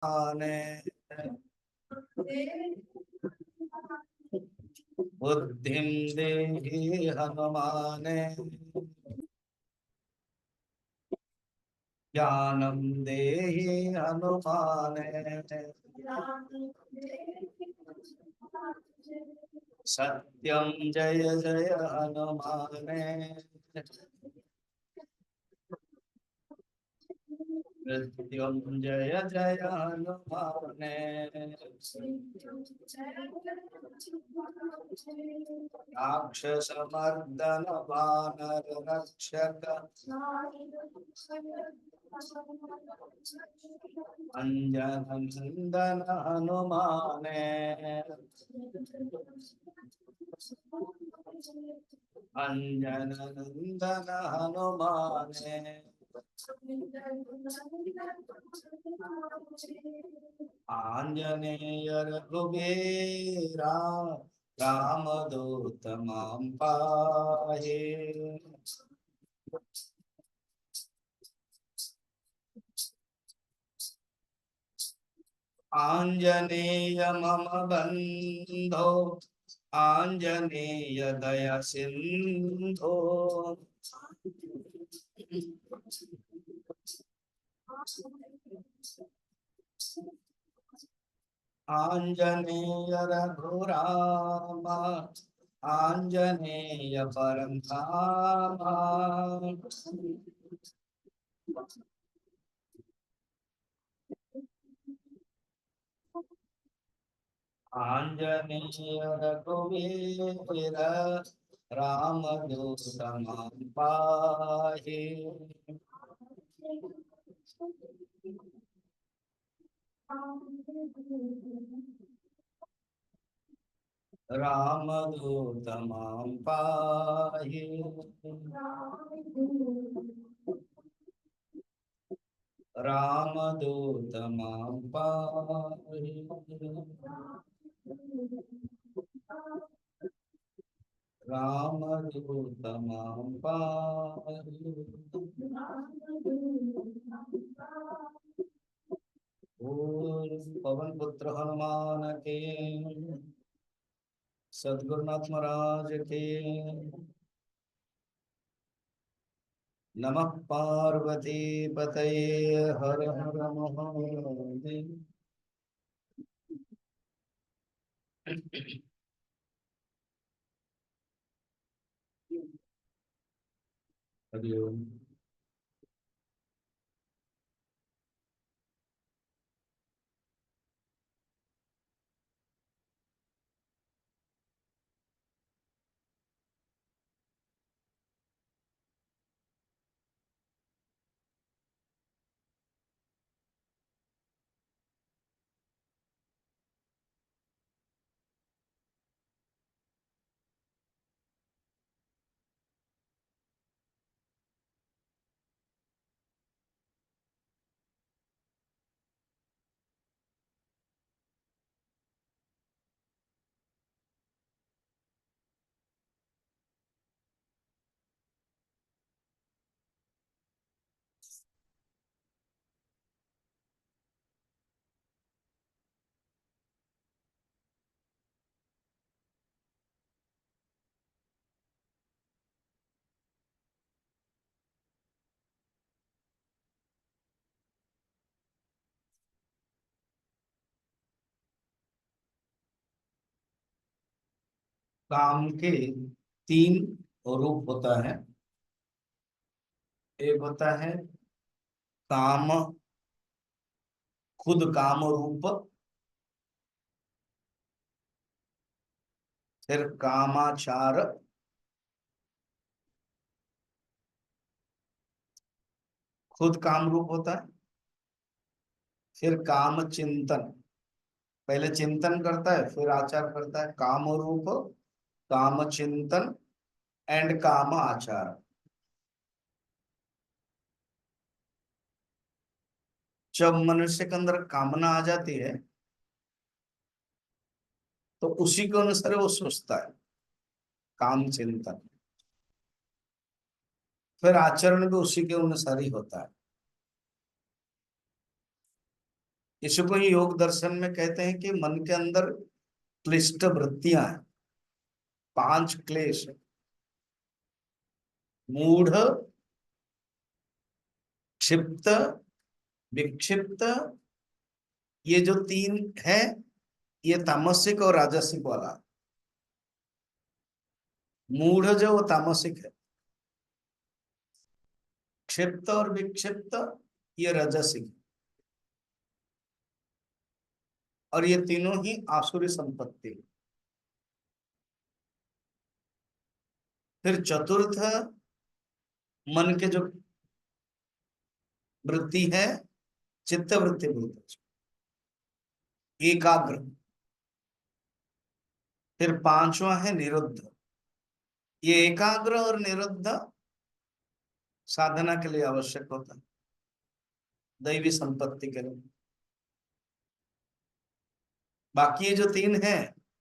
माने बुद्धिं देहि हनुमाने ज्ञानं देहि हनुमाने सत्यं जय जय हनुमाने मृत्युंजय जय हनुमाने राक्षसमर्दन वानर रक्षक अंजन नंदन हनुमाने अंजन नंदन हनुमाने आंजनेय रघुवीरा रामदूत मां पाहि आंजनेय मम बंधो आंजनेय दया सिंधो आंजनेय रघुराम आंजनेय परम धाम आंजनेय रघुवीर रामदूत मां पाहि रामदूत मां पाहि रामदूत मां पाहि रामदूत मां पाहि ओम पवन पुत्र हनुमान के सद्गुरुनाथ महाराज के नमः पार्वती पतये हर हर महादेव। हरिओम। काम के तीन रूप होता है। एक होता है काम, खुद काम रूप, फिर कामाचार, खुद काम रूप होता है। फिर काम चिंतन, पहले चिंतन करता है फिर आचार करता है। काम रूप, काम चिंतन एंड काम आचार। जब मनुष्य के अंदर कामना आ जाती है तो उसी के अनुसार वो सोचता है, काम चिंतन। फिर आचरण भी उसी के अनुसार ही होता है। इसको ही योग दर्शन में कहते हैं कि मन के अंदर क्लिष्ट वृत्तियां हैं, 5 क्लेश: मूढ़, क्षिप्त, विक्षिप्त, ये जो 3 है, ये तामसिक और राजसिक वाला। मूढ़ जो वो तामसिक है, क्षिप्त और विक्षिप्त ये रजसिक, और ये तीनों ही आसुरी संपत्ति। फिर चतुर्थ मन के जो वृत्ति है, चित्त वृत्ति बोलते हैं, एकाग्र। फिर पांचवा है निरुद्ध। ये एकाग्र और निरुद्ध साधना के लिए आवश्यक होता है, दैवी संपत्ति के लिए। बाकी ये जो 3 है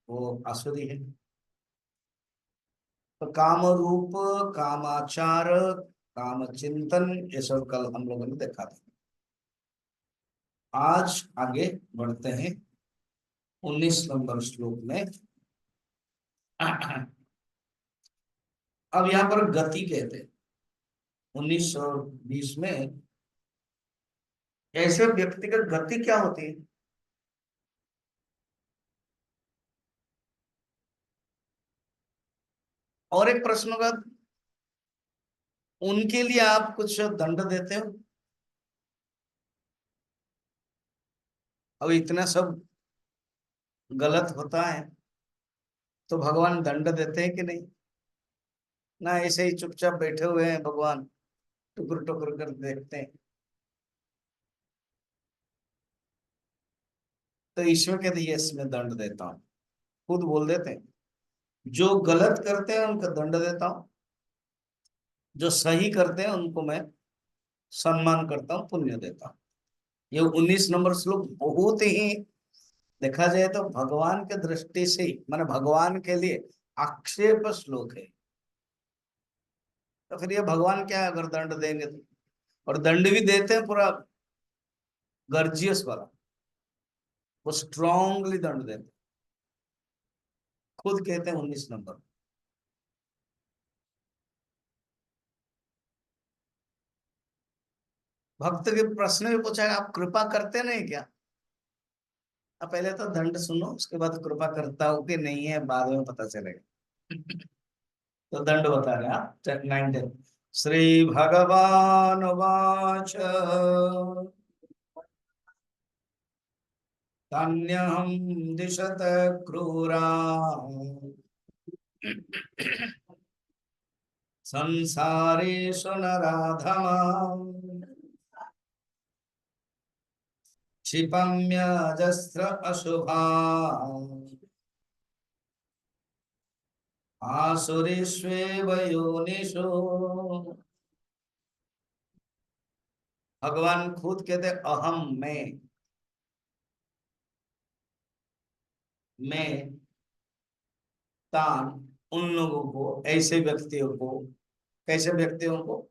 वो आसुरी है। तो काम रूप, कामाचार, काम चिंतन, ये सब कल हम लोगों ने देखा था। आज आगे बढ़ते हैं 19 नंबर श्लोक में। अब यहाँ पर गति कहते हैं 19 और 20 में। ऐसे व्यक्ति का गति क्या होती है? और एक प्रश्न होगा, उनके लिए आप कुछ दंड देते हो? अब इतना सब गलत होता है तो भगवान दंड देते हैं कि नहीं? ना ऐसे ही चुपचाप बैठे हुए हैं भगवान, टुकुर टुकुर कर देखते हैं। तो ईश्वर कहते हैं यस मैं दंड देता हूँ, खुद बोल देते हैं। जो गलत करते हैं उनको दंड देता हूँ, जो सही करते हैं उनको मैं सम्मान करता हूँ, पुण्य देता हूँ। ये 19 नंबर श्लोक बहुत ही, देखा जाए तो भगवान के दृष्टि से, माने भगवान के लिए आक्षेप श्लोक है। तो फिर ये भगवान क्या अगर दंड देंगे तो? और दंड भी देते हैं पूरा गर्जियस वाला, वो स्ट्रांगली दंड देते हैं। खुद कहते हैं 19 नंबर। भक्त के प्रश्न में पूछा आप कृपा करते नहीं क्या? अब पहले तो दंड सुनो, उसके बाद कृपा करता हूं कि नहीं है बाद में पता चलेगा। तो दंड बता रहे हैं आप 9 श्री भगवान वाच तन्यहं दिशत क्रूरा संसारेषु नराधमा क्षिपम्यजस्र अशुभा आसुरीष्वेव योनिषु। भगवान खुद कहते अहम मैं तान उन लोगों को, ऐसे व्यक्तियों को। कैसे व्यक्तियों को?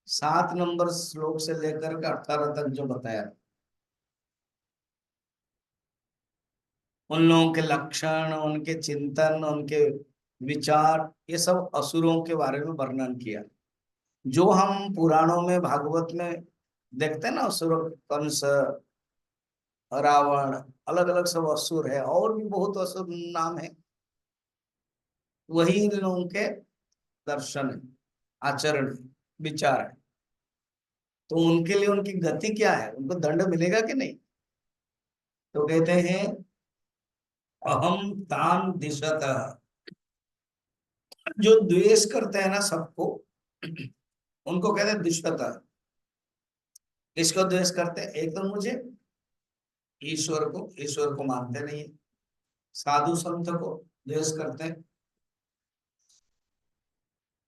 7 नंबर श्लोक से लेकर के 18 तक जो बताया, उन लोगों के लक्षण, उनके चिंतन, उनके विचार, ये सब असुरों के बारे में वर्णन किया। जो हम पुराणों में, भागवत में देखते हैं ना, असुर, कंस, रावण, अलग अलग सब असुर है, और भी बहुत असुर नाम है। वही इन लोगों के दर्शन है, आचरण है, विचार है। तो उनके लिए उनकी गति क्या है? उनको दंड मिलेगा कि नहीं? तो कहते हैं अहम तान दिशत। जो द्वेष करते हैं ना सबको, उनको कहते हैं दिशत। किसको द्वेष करते हैं? एक तो मुझे, ईश्वर को मानते नहीं है। साधु संत को द्वेष करते हैं।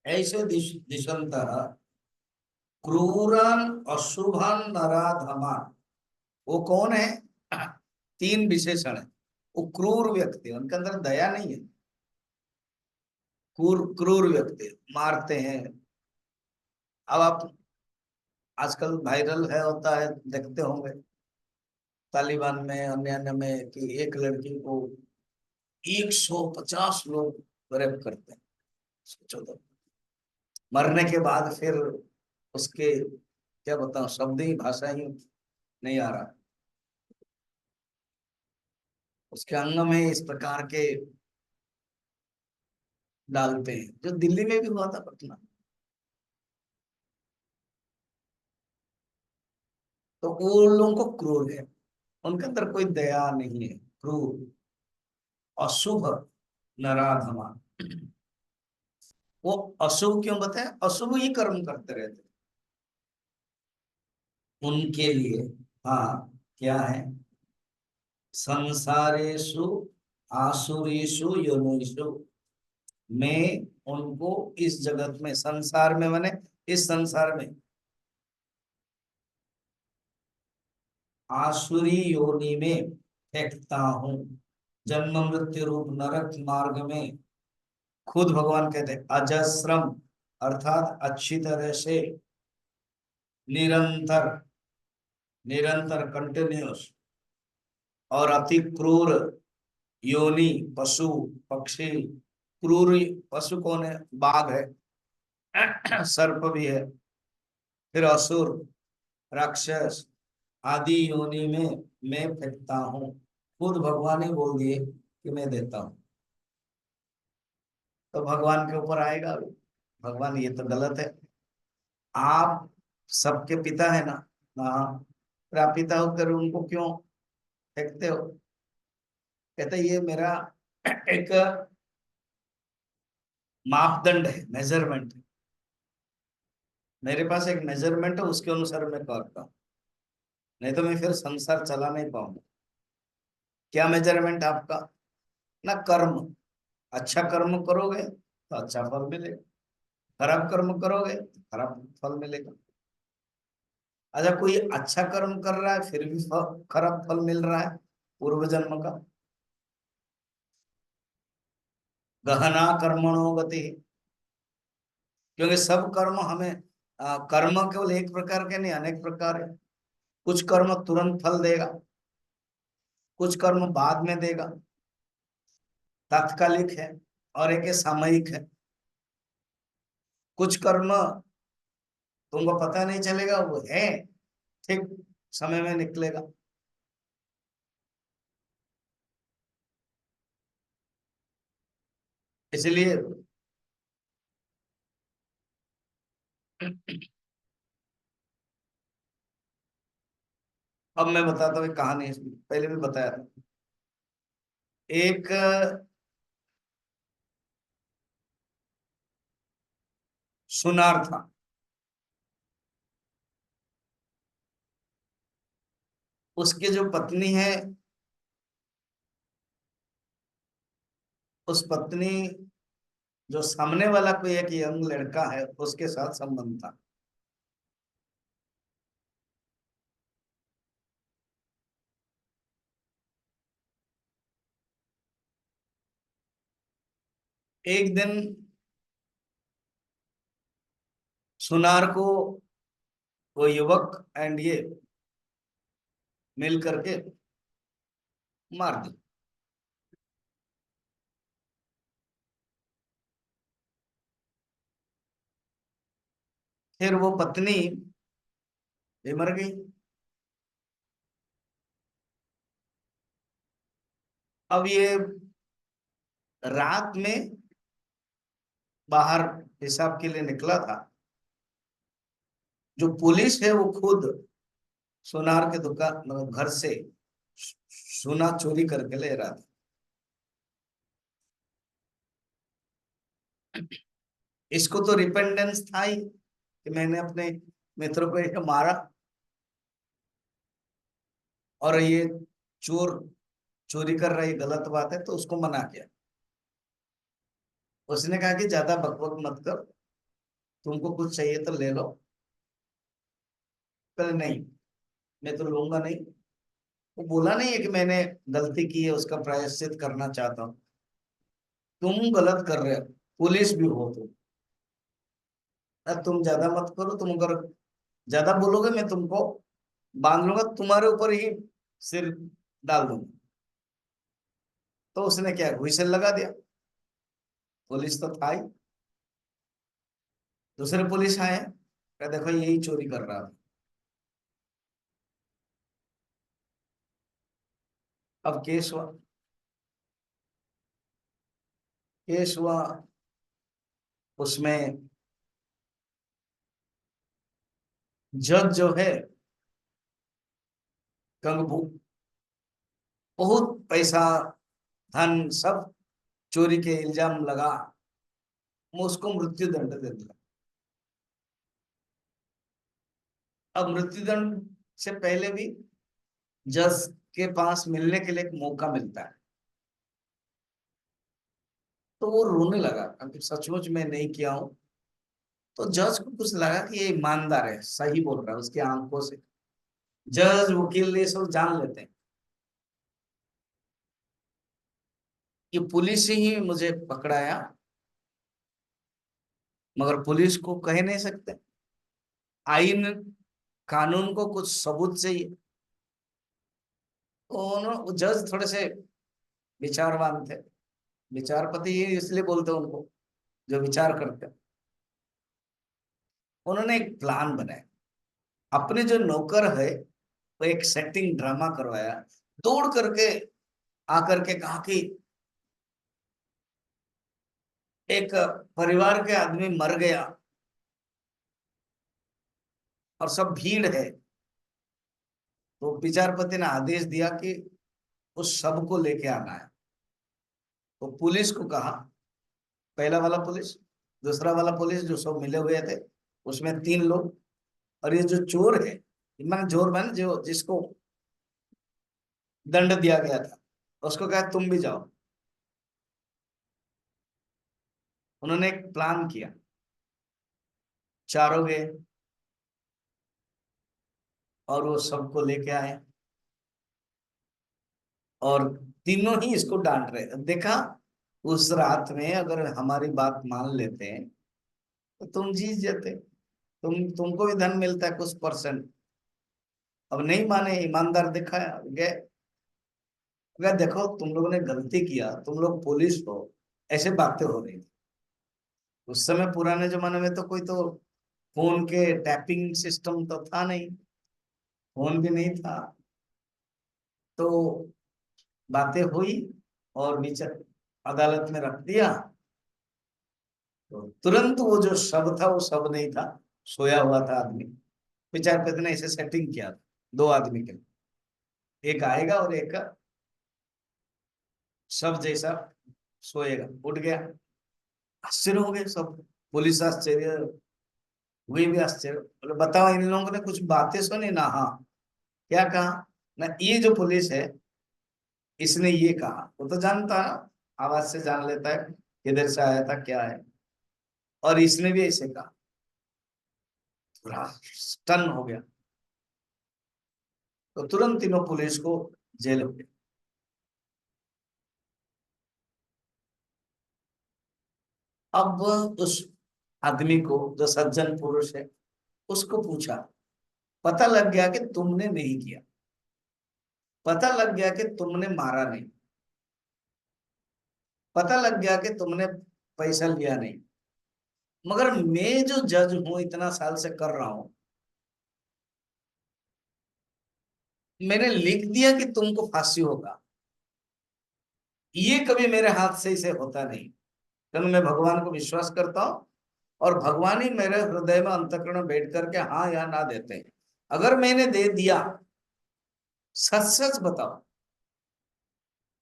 ऐसे दिशंत क्रूरन अशुभन नराधमान। वो कौन है? 3 विशेषण है। वो क्रूर व्यक्ति, उनके अंदर दया नहीं है। क्रूर व्यक्ति मारते हैं। अब आप आजकल वायरल है, होता है, देखते होंगे, तालिबान में, अन्य अन्य में, कि एक लड़की को 150 लोग रेप करते हैं। सोचो तो, मरने के बाद फिर उसके, क्या बताऊं, शब्द ही, भाषा ही नहीं आ रहा। उसके अंग में इस प्रकार के डालते हैं, जो दिल्ली में भी हुआ था, पटना। तो वो लोगों को क्रूर है, उनके अंदर कोई दया नहीं है, क्रूर, अशुभ, नराधमा। वो अशुभ क्यों बताए? अशुभ ही कर्म करते रहते उनके लिए। हाँ, क्या है? संसारेषु आसुरीषु योनिषु में, उनको इस जगत में, संसार में माने इस संसार में, आसुरी योनि में फेंकता हूं। जन्म मृत्यु रूप नरक मार्ग में, खुद भगवान कहते हैं अजस्रम, अर्थात अच्छी तरह से, निरंतर, निरंतर, कंटिन्यूस, और अति क्रूर योनि, पशु, पक्षी। क्रूर पशु कौन है? बाघ है, सर्प भी है, फिर असुर, राक्षस आदि योनि में मैं फेंकता हूँ। खुद भगवान ही बोल दिए कि मैं देता हूँ, तो भगवान के ऊपर आएगा अभी। भगवान, ये तो गलत है, आप सबके पिता है ना। हाँ, फिर आप पिता होकर उनको क्यों फेंकते हो? कहते ये मेरा एक मापदंड है, मेजरमेंट है। मेरे पास एक मेजरमेंट है, उसके अनुसार मैं करता हूँ, नहीं तो मैं फिर संसार चला नहीं पाऊंगा। क्या मेजरमेंट आपका? ना कर्म, अच्छा कर्म करोगे तो अच्छा फल मिलेगा, खराब कर्म करोगे तो खराब फल मिलेगा। अच्छा, कोई अच्छा कर्म कर रहा है फिर भी खराब फल मिल रहा है पूर्व जन्म का। गहना कर्मणो गति, क्योंकि सब कर्म हमें, कर्म केवल एक प्रकार के नहीं, अनेक प्रकार है। कुछ कर्म तुरंत फल देगा, कुछ कर्म बाद में देगा, तात्कालिक है, और एक है सामयिक है। कुछ कर्म तुमको पता नहीं चलेगा, वो है, ठीक समय में निकलेगा। इसलिए अब मैं बताता हूँ एक कहानी, पहले भी बताया था। एक सुनार था, उसकी जो पत्नी है, उस पत्नी, जो सामने वाला कोई एक यंग लड़का है, उसके साथ संबंध था। एक दिन सुनार को वो युवक एंड ये मिल करके मार दी। फिर वो पत्नी भी मर गई। अब ये रात में बाहर पेशाब के लिए निकला था। जो पुलिस है वो खुद सोनार के दुकान, मतलब घर से सोना चोरी करके ले रहा था। इसको तो रिपेंडेंस था ही कि मैंने अपने मित्र को ये मारा, और ये चोर चोरी कर रहा है, ये गलत बात है, तो उसको मना किया। उसने कहा कि ज्यादा बकबक मत कर, तुमको कुछ चाहिए तो ले लो। पर नहीं, मैं तो लूंगा नहीं। वो बोला नहीं है कि मैंने गलती की है, उसका प्रायश्चित करना चाहता हूँ। तुम गलत कर रहे हो, पुलिस भी हो तुम। तुम ज्यादा मत करो, तुम अगर ज्यादा बोलोगे मैं तुमको बांध लूंगा, तुम्हारे ऊपर ही सिर डाल दूंगा। तो उसने क्या व्हिसल लगा दिया, पुलिस तो था ही। दूसरे पुलिस आए, कहा देखो यही चोरी कर रहा था। अब केस हुआ, केस हुआ। उसमें जज जो है कंगफू, बहुत पैसा धन सब चोरी के इल्जाम लगा, वो उसको मृत्यु दंड दे दिया। अब मृत्यु दंड से पहले भी जज के पास मिलने के लिए एक मौका मिलता है। तो वो रोने लगा, क्योंकि सचमुच मैं नहीं किया हूं। तो जज को कुछ लगा कि ये ईमानदार है, सही बोल रहा है, उसकी आंखों से। जज वकील ये सब जान लेते हैं कि पुलिस ही मुझे पकड़ाया, मगर पुलिस को कह नहीं सकते, आईन कानून को कुछ सबूत चाहिए। तो जज थोड़े से विचारवान थे, विचारपति ये इसलिए बोलते हैं उनको, जो विचार करते हैं। उन्होंने एक प्लान बनाया, अपने जो नौकर है वो एक सेटिंग ड्रामा करवाया, दौड़ करके आकर के कहा कि एक परिवार के आदमी मर गया और सब भीड़ है। तो विचारपति ने आदेश दिया कि उस शव को लेके आना है। तो पुलिस को कहा, पहला वाला पुलिस, दूसरा वाला पुलिस जो सब मिले हुए थे, उसमें 3 लोग, और ये जो चोर है, मैंने चोर मैंने जो जिसको दंड दिया गया था, उसको कहा तुम भी जाओ। उन्होंने एक प्लान किया, चारों गए और वो सबको लेके आए, और तीनों ही इसको डांट रहे। देखा, उस रात में अगर हमारी बात मान लेते हैं तो तुम जीत जाते, तुमको भी धन मिलता है कुछ परसेंट। अब नहीं माने, ईमानदार दिखाया गए। अगर देखो तुम लोगों ने गलती किया, तुम लोग पुलिस हो, ऐसे बातें हो रही थी। उस समय पुराने जमाने में तो कोई तो फोन के टैपिंग सिस्टम तो था नहीं, फोन भी नहीं था। तो बातें हुई और विचार अदालत में रख दिया। तो तुरंत वो जो शव था वो शव नहीं था, सोया हुआ था आदमी। विचारपति ने इसे सेटिंग किया था 2 आदमी के लिए, एक आएगा और एक शव जैसा सोएगा। उठ गया, आश्चर्य हो गए सब, पुलिस आश्चर्य, हुई भी आश्चर्य। बोले बताओ इन लोगों ने कुछ बातें सुनी ना? हाँ। क्या कहा? ना ये जो पुलिस है इसने ये कहा, वो तो जानता है ना, आवाज से जान लेता है किधर से आया था क्या है। और इसने भी ऐसे कहा। पूरा स्टन हो गया। तो तुरंत तीनों पुलिस को जेल हो गए। अब उस आदमी को, जो सज्जन पुरुष है, उसको पूछा, पता लग गया कि तुमने नहीं किया, पता लग गया कि तुमने मारा नहीं, पता लग गया कि तुमने पैसा लिया नहीं, मगर मैं जो जज हूं, इतना साल से कर रहा हूं, मैंने लिख दिया कि तुमको फांसी होगा। ये कभी मेरे हाथ से इसे होता नहीं, क्योंकि मैं भगवान को विश्वास करता हूँ, और भगवान ही मेरे हृदय में अंतःकरण में बैठ करके हाँ या ना देते हैं। अगर मैंने दे दिया, सच सच बताओ,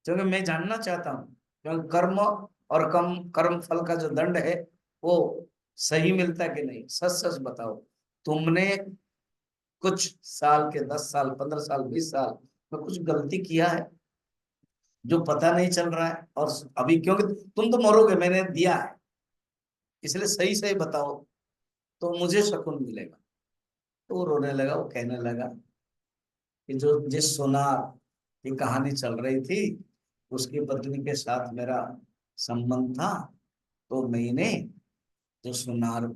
क्योंकि मैं जानना चाहता हूँ, क्योंकि कर्म और कर्म फल का जो दंड है वो सही मिलता है कि नहीं। सच सच बताओ, तुमने कुछ साल के 10 साल 15 साल 20 साल में कुछ गलती किया है जो पता नहीं चल रहा है? और अभी क्योंकि तुम तो मरोगे, मैंने दिया है, इसलिए सही सही बताओ तो मुझे सुकून मिलेगा। तो वो रोने लगा, वो कहने लगा कि जो जिस सुनार की कहानी चल रही थी, उसकी पत्नी के साथ मेरा संबंध था। तो मैंने जो सुनार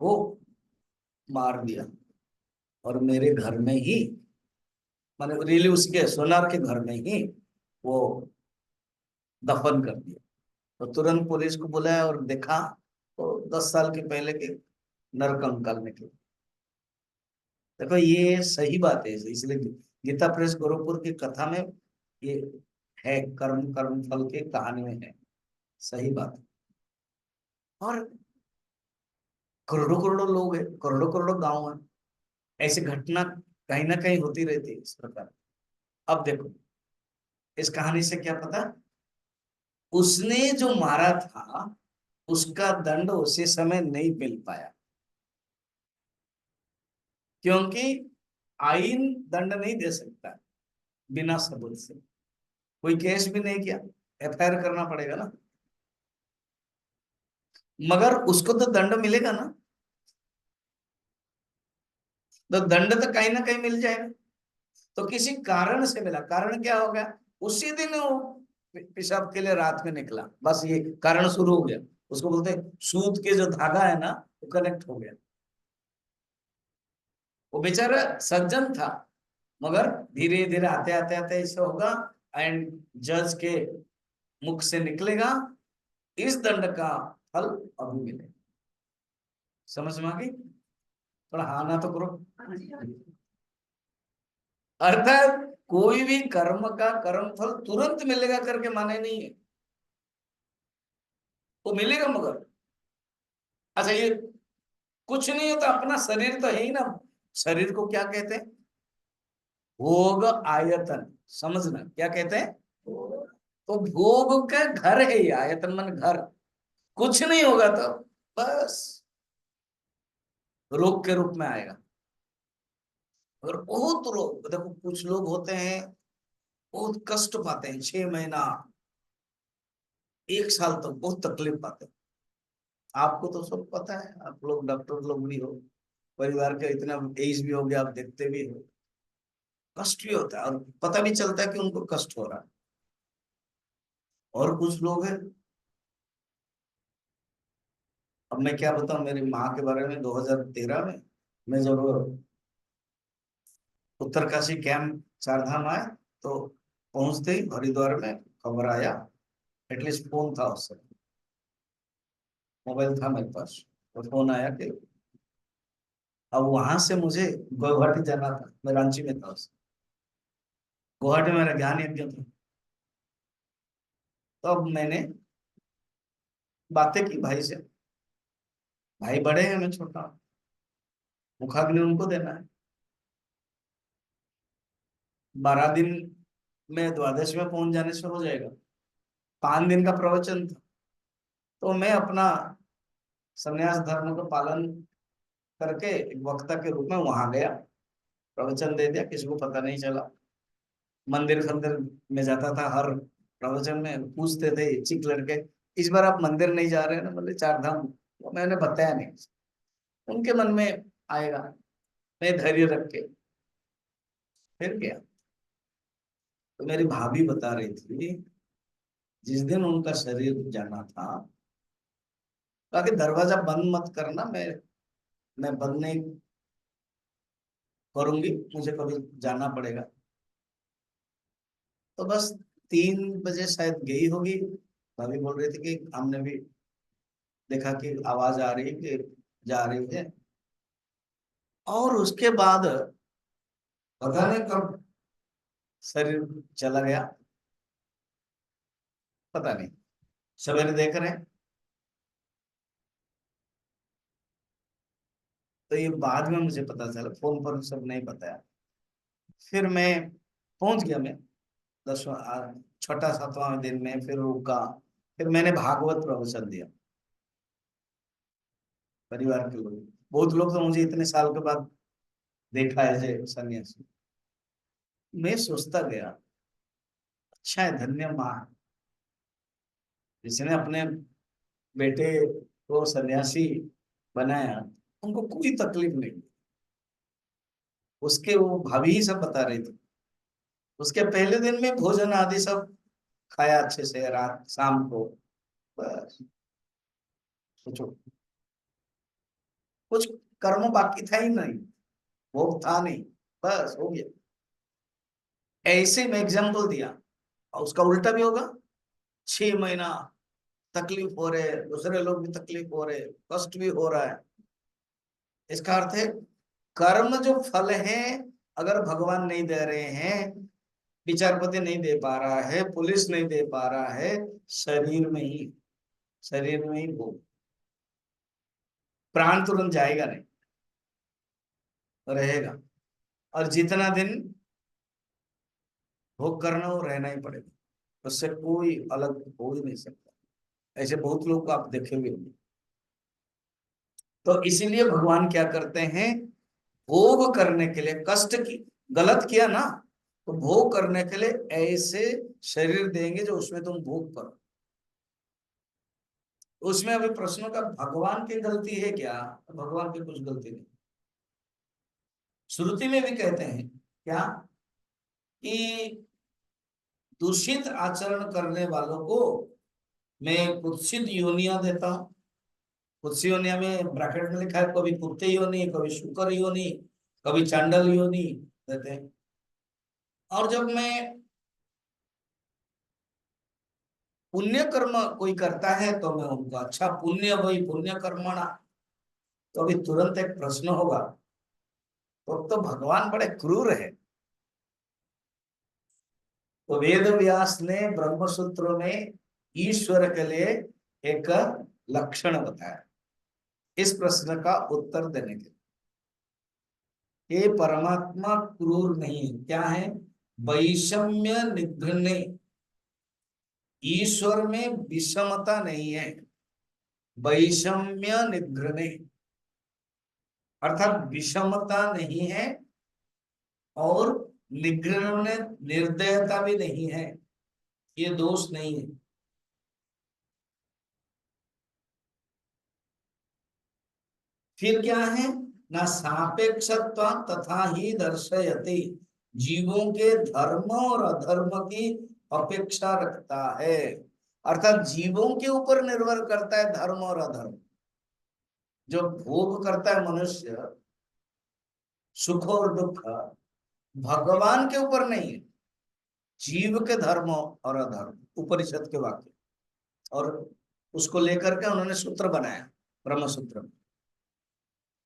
को मार दिया और मेरे घर में ही माने रियली उसके सोनार के घर में ही वो दफन कर दिया। तो तुरंत पुलिस को बुलाया और देखा तो 10 साल के पहले के नरकंकाल निकले। देखो ये सही बात है, इसलिए गीता प्रेस गोरखपुर की कथा में ये है, कर्म कर्म फल के कहानी में है, सही बात है। और करोड़ों करोड़ों लोग हैं, करोड़ों करोड़ों गांव हैं, ऐसी घटना कहीं ना कहीं होती रहती है इस प्रकार। अब देखो इस कहानी से क्या पता, उसने जो मारा था उसका दंड उसी समय नहीं मिल पाया, क्योंकि आइन दंड नहीं दे सकता बिना सबूत से। कोई केस भी नहीं किया, एफआईआर करना पड़ेगा ना, मगर उसको तो दंड मिलेगा ना। तो दंड तो कहीं ना कहीं मिल जाएगा। तो किसी कारण से मिला, कारण क्या हो गया, उसी दिन वो पेशाब के लिए रात में निकला, बस ये कारण शुरू हो गया। उसको बोलते हैं सूत के जो धागा है ना, वो कनेक्ट हो गया। वो बेचारा सज्जन था, मगर धीरे धीरे आते आते आते ऐसा होगा, एंड जज के मुख से निकलेगा इस दंड का फल अभी मिलेगा। समझ में आ गई? थोड़ा हाँ ना तो करो। अर्थात कोई भी कर्म का कर्म फल तुरंत मिलेगा करके माने नहीं है, वो मिलेगा मगर। अच्छा ये कुछ नहीं होता, अपना शरीर तो है ही ना। शरीर को क्या कहते हैं? भोग आयतन। समझना क्या कहते हैं? तो भोग का घर है ये, आयतन मन घर। कुछ नहीं होगा तो बस रोग के रूप में आएगा। और बहुत लोग देखो, कुछ लोग होते हैं बहुत कष्ट पाते हैं, 6 महीना 1 साल तक बहुत तकलीफ पाते हैं। आपको तो सब पता है, आप लोग डॉक्टर लोग भी हो, परिवार का इतना एज भी हो गया, आप देखते भी हो, कष्ट भी होता है और पता भी चलता है कि उनको कष्ट हो रहा है। और कुछ लोग हैं, अब मैं क्या बताऊं मेरी माँ के बारे में। 2013 में मैं जब उत्तरकाशी कैंप चारधाम आए, तो पहुंचते ही हरिद्वार में खबर आया, एटलीस्ट फोन था उस समय, मोबाइल था मेरे पास, तो फोन आया कि अब वहां से मुझे गुवाहाटी जाना था। मैं रांची में था उस समय। गुवाहाटी में मेरा ज्ञान यज्ञ था। तो अब मैंने बातें की भाई से, भाई बड़े हैं मैं छोटा हूं, मुखाग्नि उनको देना है। 12 दिन में द्वादश में पहुंच जाने से हो जाएगा। 5 दिन का प्रवचन था। तो मैं अपना संन्यास धर्म का पालन करके एक वक्ता के रूप में वहां गया, प्रवचन दे दिया, किसी को पता नहीं चला। मंदिर फंदिर में जाता था, हर प्रवचन में पूछते थे चिक लड़के, इस बार आप मंदिर नहीं जा रहे हैं ना, बोले चार धाम, तो मैंने बताया नहीं। उनके मन में आएगा, मैं धैर्य रख के फिर गया। तो मेरी भाभी बता रही थी, जिस दिन उनका शरीर जाना था, कहा कि दरवाजा बंद मत करना, मैं बंद नहीं करूंगी, मुझे कभी जाना पड़ेगा। तो बस 3 बजे शायद गई होगी। भाभी बोल रही थी कि हमने भी देखा कि आवाज आ रही है कि जा रही है। और उसके बाद पता नहीं कब शरीर चला गया, पता नहीं। सवेरे देख रहे हैं, तो ये बाद में मुझे पता चला, फोन पर सब नहीं बताया। फिर मैं पहुंच गया, मैं 6वां 7वां दिन में फिर रुका। फिर मैंने भागवत प्रवचन दिया, परिवार के लोग, बहुत लोग तो मुझे इतने साल के बाद देखा है जय सन्यासी। मैं सोचता गया, अच्छा है, धन्य माँ है, जिसने अपने बेटे को सन्यासी बनाया, उनको कोई तकलीफ नहीं। उसके वो भाभी ही सब बता रही थी, उसके पहले दिन में भोजन आदि सब खाया अच्छे से, रात शाम को, बस सोचो, कुछ कर्म बाकी था ही नहीं, भोग था नहीं, बस हो गया। ऐसे में एग्जाम्पल दिया, और उसका उल्टा भी होगा। 6 महीना तकलीफ हो रहे, दूसरे लोग भी तकलीफ हो रहे, कष्ट भी हो रहा है। इसका अर्थ है कर्म जो फल है, अगर भगवान नहीं दे रहे हैं, विचारपति नहीं दे पा रहा है, पुलिस नहीं दे पा रहा है, शरीर में ही, शरीर में ही भोग, प्राण तुरंत जाएगा नहीं, रहेगा। और जितना दिन भोग करना वो रहना ही पड़ेगा, उससे कोई अलग हो ही नहीं सकता। ऐसे बहुत लोग को आप देखे हुए होंगे। तो इसीलिए भगवान क्या करते हैं, भोग करने के लिए, कष्ट की, गलत किया ना, तो भोग करने के लिए ऐसे शरीर देंगे जो उसमें तुम भोग करो। उसमें अभी प्रश्नों का भगवान की गलती है क्या? भगवान की कुछ गलती नहीं। श्रुति में भी कहते हैं क्या, कि दूषित आचरण करने वालों को मैं कुत्सित योनियां देता हूं। कुत्सित योनिया में ब्रैकेट में लिखा है, कभी कुत्ते योनि, कभी शुकर योनि, कभी चांडल योनि देते हैं। और जब मैं पुण्य कर्म कोई करता है तो मैं उनको अच्छा, पुण्य वही पुण्य कर्मणा। तो अभी तुरंत एक प्रश्न होगा, तो भगवान बड़े क्रूर है। तो वेद व्यास ने ब्रह्म सूत्रों में ईश्वर के लिए एक लक्षण बताया, इस प्रश्न का उत्तर देने के लिए। ये परमात्मा क्रूर नहीं है, क्या है? वैषम्य निघ्ने, ईश्वर में विषमता नहीं है। वैषम्य निघ्ने अर्थात विषमता नहीं है, और निग्रह में निर्दयता भी नहीं है, ये दोष नहीं है। फिर क्या है? ना सापेक्षत्व तथा ही दर्शयति, जीवों के धर्म और अधर्म की अपेक्षा रखता है। अर्थात जीवों के ऊपर निर्भर करता है धर्म और अधर्म। जो भोग करता है मनुष्य, सुख और दुख, भगवान के ऊपर नहीं है, जीव के धर्म और अधर्म, उपनिषद के वाक्य। और उसको लेकर के उन्होंने सूत्र बनाया, ब्रह्म सूत्र।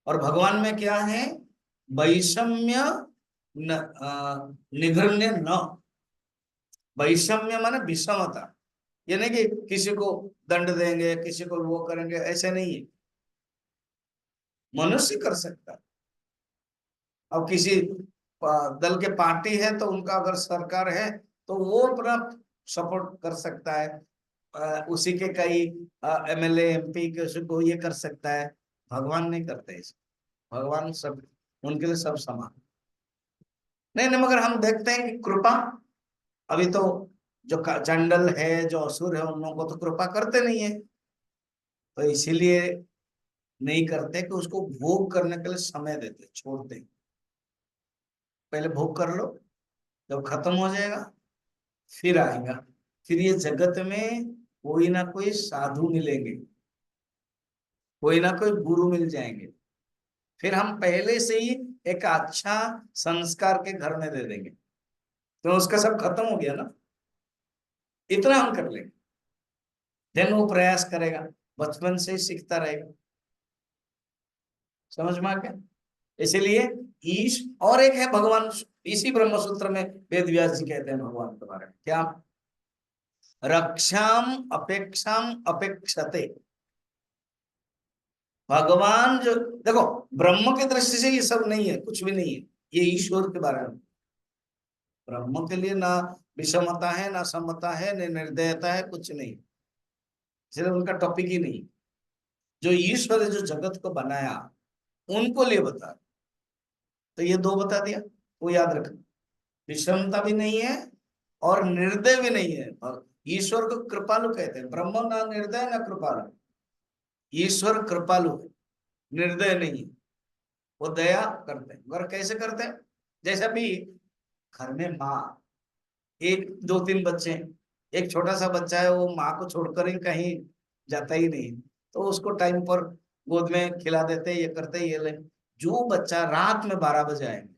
और भगवान में क्या है? वैषम्य निगृण्य न, वैषम्य माने विषमता। ये नहीं कि किसी को दंड देंगे, किसी को वो करेंगे, ऐसे नहीं है। मनुष्य कर सकता है। अब किसी दल के पार्टी है तो उनका अगर सरकार है तो वो अपना सपोर्ट कर सकता है, उसी के कई एमएलए एमपी के को ये कर सकता है। भगवान नहीं करते इसे। भगवान सब, उनके लिए सब समान। नहीं नहीं, मगर हम देखते हैं कि कृपा, अभी तो जो चंडल है, जो असुर है, उन लोगों को तो कृपा करते नहीं है। तो इसीलिए नहीं करते कि उसको भोग करने के लिए समय देते, छोड़ते। पहले भोग कर लो, जब खत्म हो जाएगा फिर आएगा। फिर ये जगत में कोई ना कोई साधु मिलेंगे, कोई ना कोई गुरु मिल जाएंगे, फिर हम पहले से ही एक अच्छा संस्कार के घर में दे देंगे, तो उसका सब खत्म हो गया ना। इतना हम कर लेंगे, देन वो प्रयास करेगा, बचपन से ही सीखता रहेगा। समझ में आ गया? इसीलिए ईश, और एक है भगवान, इसी ब्रह्म सूत्र में वेद व्यास जी कहते हैं भगवान के बारे में क्या, रक्षाम अपेक्षाम अपेक्षते। भगवान जो, देखो, ब्रह्म की दृष्टि से ये सब नहीं है, कुछ भी नहीं है। ये ईश्वर के बारे में, ब्रह्म के लिए ना विषमता है, ना समता है, ना निर्दयता है, कुछ नहीं। सिर्फ उनका टॉपिक ही नहीं। जो ईश्वर है, जो जगत को बनाया, उनको लिए बता। तो ये दो बता दिया, वो याद रखना। विषमता भी नहीं है और निर्दय भी नहीं है। और ईश्वर को कृपालु कहते हैं। ब्रह्म ना निर्दय ना कृपालु, ईश्वर कृपालु है, निर्दय नहीं है। वो दया करते हैं, और कैसे करते हैं? जैसे भी घर में माँ, एक दो तीन बच्चे हैं, एक छोटा सा बच्चा है, वो माँ को छोड़कर ही कहीं जाता ही नहीं, तो उसको टाइम पर गोद में खिला देते, ये करते, ये ले। जो बच्चा रात में 12 बजे आएंगे,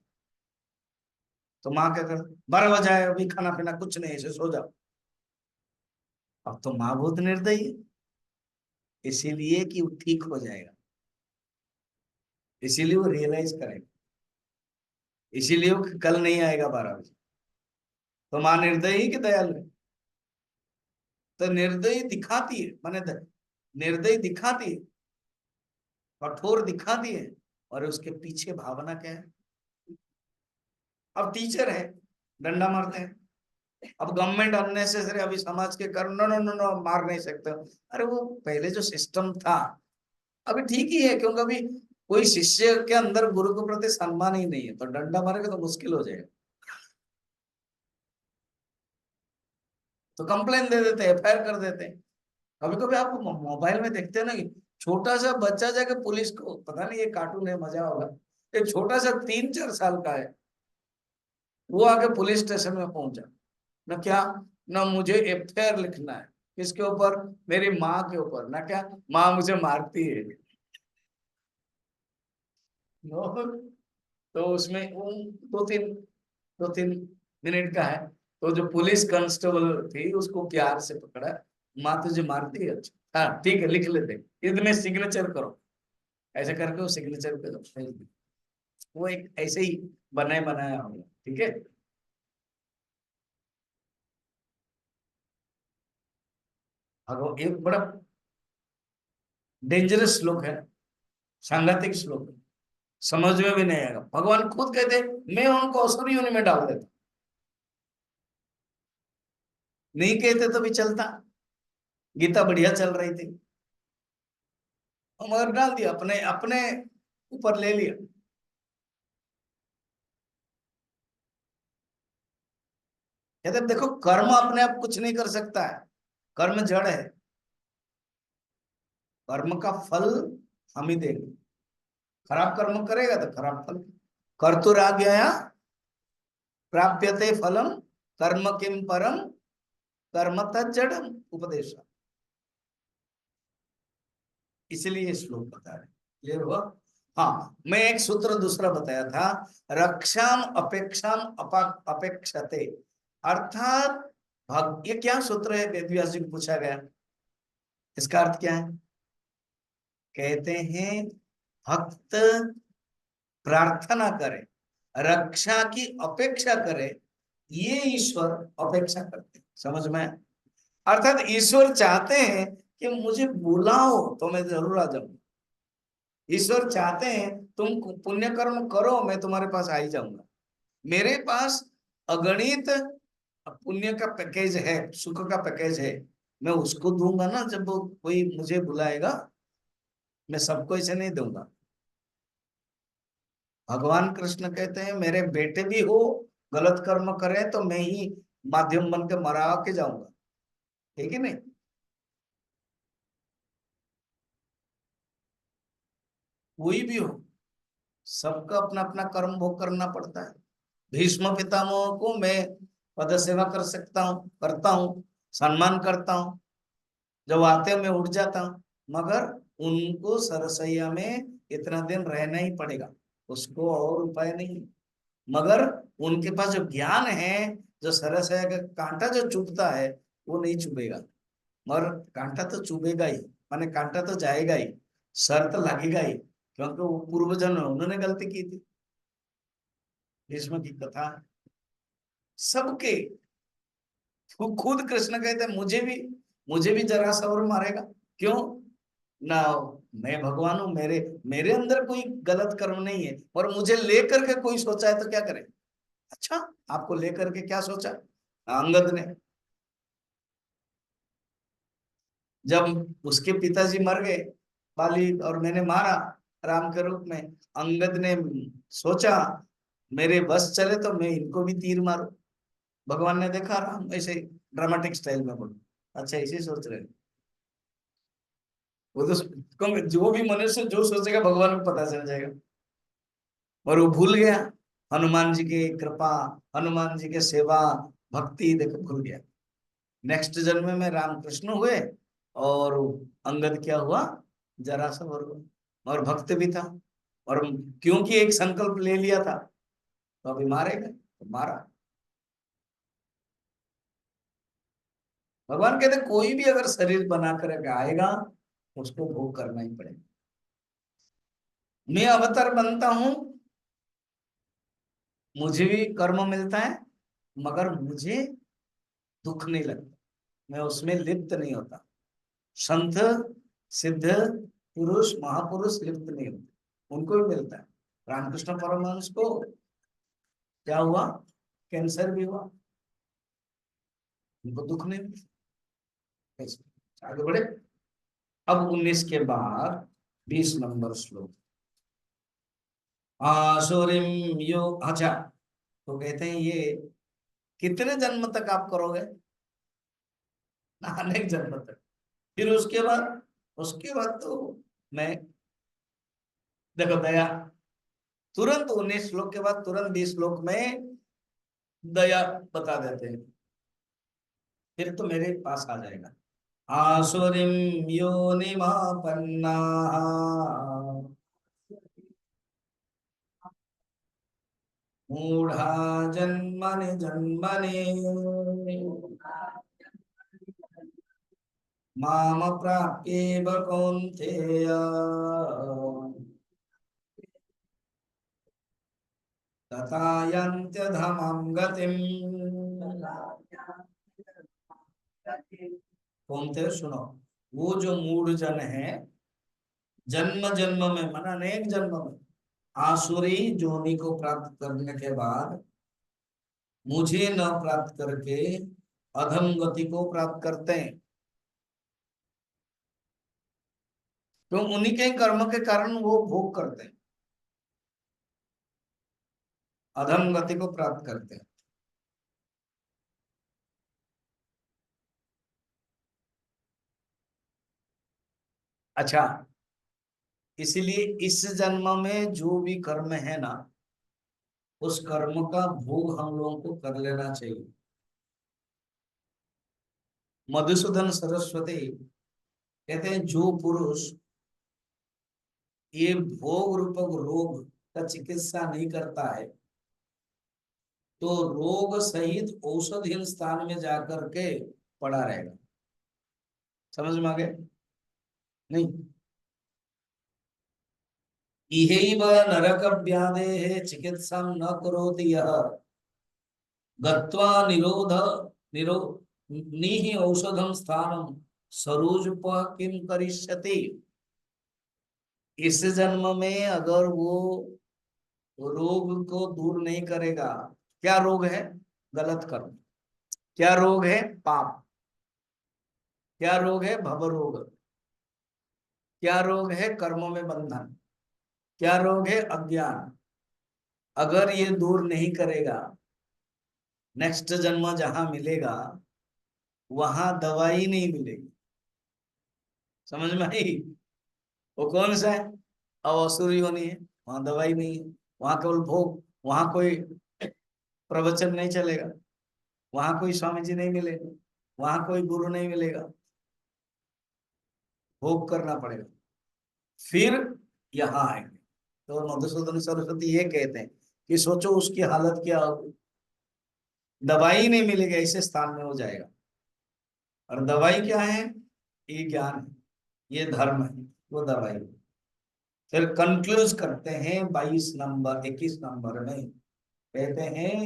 तो माँ क्या कर, 12 बजे आए अभी खाना पीना कुछ नहीं, ऐसे सो जाओ। अब तो माँ बहुत निर्दयी है, इसीलिए कि वो ठीक हो जाएगा, इसीलिए वो रियलाइज करेगा, इसीलिए वो कल नहीं आएगा 12 बजे। तो माँ निर्दयी कि दयालु है? तो निर्दयी दिखाती है, माने निर्दयी दिखाती है, कठोर दिखाती है, और उसके पीछे भावना क्या है? अब टीचर है, डंडा मारते हैं। अब गवर्नमेंट अननेसेसरी अभी समाज के कारण नो नो नो नो मार नहीं सकते। अरे वो पहले जो सिस्टम था अभी ठीक ही है, क्योंकि अभी कोई शिष्य के अंदर गुरु के प्रति सम्मान ही नहीं है, तो डंडा मारेगा तो मुश्किल हो जाएगा। तो कंप्लेन दे देते हैं, एफआईआर कर देते हैं। कभी कभी आप मोबाइल में देखते हैं ना कि छोटा सा बच्चा जाके पुलिस को, पता नहीं ये कार्टून है मजा होगा, एक छोटा सा 3-4 साल का है, वो आके पुलिस स्टेशन में पहुंचा, ना क्या, ना मुझे एफआईआर लिखना है, किसके ऊपर? मेरी माँ के ऊपर, ना क्या, माँ मुझे मारती है। तो उसमें वो 2-3 मिनट का है। तो जो पुलिस कांस्टेबल थी उसको प्यार से पकड़ा, माँ तुझे मारती है, अच्छा हाँ ठीक है लिख लेते, इसमें सिग्नेचर करो, ऐसे करके वो सिग्नेचर पे भेज दी। वो एक ऐसे ही बनाया बनाया होगा, ठीक है। और वो एक बड़ा डेंजरस श्लोक है, सांघातिक श्लोक है, समझ में भी नहीं आएगा। भगवान खुद कहते मैं उनको असुर योनि में डाल देता, नहीं कहते तो भी चलता, गीता बढ़िया चल रही थी, मगर डाल दिया, अपने अपने ऊपर ले लिया। कहते देखो कर्म अपने आप कुछ नहीं कर सकता है, कर्म जड़ है, कर्म का फल हम ही देंगे। खराब कर्म करेगा तो खराब फल, कर्तुराज्ञया प्राप्यते फलम, कर्म किम परम, कर्म तज्जडम उपदेश। इसलिए ये श्लोक बता रहे, क्लियर हुआ? हाँ, मैं एक सूत्र दूसरा बताया था, रक्षाम अपेक्षाम अपेक्षते, अर्थात ये क्या सूत्र है, वेदव्यास जी को पूछा गया, इसका अर्थ क्या है? कहते हैं भक्त प्रार्थना करे, रक्षा की अपेक्षा करे, ये ईश्वर अपेक्षा करते हैं, समझ में आया? अर्थात ईश्वर चाहते हैं कि मुझे बुलाओ तो मैं जरूर आ जाऊंगा, ईश्वर चाहते हैं तुम पुण्य कर्म करो मैं तुम्हारे पास आ ही जाऊंगा। मेरे पास अगणित पुण्य का पैकेज है, सुख का पैकेज है, मैं उसको दूंगा ना जब वो कोई मुझे बुलाएगा, मैं सबको इसे नहीं दूंगा। भगवान कृष्ण कहते हैं मेरे बेटे भी हो, गलत कर्म करे तो मैं ही माध्यम बन के मरा के जाऊंगा, ठीक है नहीं? कोई भी हो, सबका अपना अपना कर्म भोग करना पड़ता है। भीष्म पितामह को मैं पद सेवा कर सकता हूँ, करता हूँ, सम्मान करता हूँ, जब आते हैं मैं उठ जाता हूँ, मगर उनको सरसैया में इतना दिन रहना ही पड़ेगा, उसको और उपाय नहीं। मगर उनके पास जो ज्ञान है, जो सरसैया का कांटा जो चुभता है वो नहीं चुभेगा, मगर कांटा तो चुभेगा ही, माने कांटा तो जाएगा ही, शर्त लगेगा ही, क्योंकि वो पूर्व जन्म में उन्होंने गलती की थी। भीष्म की कथा सबके, खुद कृष्ण कहते हैं मुझे भी जरासंध मारेगा, क्यों ना, मैं भगवान हूं, मेरे मेरे अंदर कोई गलत कर्म नहीं है, और मुझे लेकर के कोई सोचा है तो क्या करे? अच्छा, आपको लेकर के क्या सोचा? अंगद ने, जब उसके पिताजी मर गए बाली और मैंने मारा राम के रूप में, अंगद ने सोचा मेरे बस चले तो मैं इनको भी तीर मारूं। भगवान ने देखा राम ऐसे ड्रामेटिक स्टाइल में बोलो, अच्छा ऐसे सोच रहे हैं। वो तो जो भी मनुष्य जो सोचेगा भगवान को पता चल जाएगा, और वो भूल गया हनुमान जी की कृपा, हनुमान जी के सेवा, भक्ति देखो भूल गया। नेक्स्ट जन्म में रामकृष्ण हुए, और अंगद क्या हुआ? जरासंध हुआ, और भक्त भी था, और क्योंकि एक संकल्प ले लिया था तो अभी मारेगा। तो मारा। भगवान कहते कोई भी अगर शरीर बना करके आएगा उसको भोग करना ही पड़ेगा। मैं अवतार बनता हूं, मुझे भी कर्म मिलता है, मगर मुझे दुख नहीं लगता, मैं उसमें लिप्त नहीं होता। संत, सिद्ध पुरुष, महापुरुष लिप्त नहीं होते, उनको भी मिलता है। रामकृष्ण परमहंस को क्या हुआ? कैंसर भी हुआ, उनको दुख नहीं मिला। ऐसे आगे बढ़े। अब 19 के बाद 20 नंबर श्लोक। आसुरीम यो, अच्छा, तो कहते हैं ये कितने जन्म तक आप करोगे? अनेक जन्म तक। फिर उसके बाद तो मैं, देखो दया, तुरंत 19 श्लोक के बाद तुरंत 20 श्लोक में दया बता देते हैं, फिर तो मेरे पास आ जाएगा। आसुरीम योनिमापन्ना मूढ़ा जन्मनि जन्मनि माम प्राप्येव कौन्तेय तथा यन्त्यधमं गतिम्। कौन्तेय सुनो, वो जो मूढ़ जन है, जन्म जन्म में मन अनेक जन्म में आसुरी जोनि को प्राप्त करने के बाद मुझे न प्राप्त करके अधम गति को प्राप्त करते हैं। तो उन्हीं के कर्म के कारण वो भोग करते हैं, अधम गति को प्राप्त करते हैं। अच्छा, इसलिए इस जन्म में जो भी कर्म है ना, उस कर्म का भोग हम लोगों को कर लेना चाहिए। मधुसूदन सरस्वती कहते हैं जो पुरुष ये भोग रूपक रोग का चिकित्सा नहीं करता है, तो रोग सहित औषधहीन स्थान में जाकर के पड़ा रहेगा। समझ में आ गया? नहीं, इहैव नरक व्याधेः चिकित्सां न करोति यः गत्वा निरोध निरो नीहि औषधं स्थानं सरोजप किम करिष्यति। इस जन्म में अगर वो रोग को दूर नहीं करेगा, क्या रोग है? गलत कर्म। क्या रोग है? पाप। क्या रोग है? भव रोग। क्या रोग है? कर्मों में बंधन। क्या रोग है? अज्ञान। अगर ये दूर नहीं करेगा, नेक्स्ट जन्म जहां मिलेगा वहां दवाई नहीं मिलेगी। समझ में आई? वो कौन सा है? अवसुरी होनी है, वहां दवाई नहीं है, वहां केवल भोग, वहां कोई प्रवचन नहीं चलेगा, वहां कोई स्वामी जी नहीं मिलेगा, वहां कोई गुरु नहीं मिलेगा, भोग करना पड़ेगा। फिर यहाँ आएंगे। तो मधुसूदन सरस्वती ये कहते हैं कि सोचो उसकी हालत क्या होगी, दवाई नहीं मिलेगी, ऐसे स्थान में हो जाएगा। और दवाई क्या है? ये ज्ञान है, ये धर्म है, वो दवाई है। फिर कंक्लूज करते हैं 21 नंबर में, कहते हैं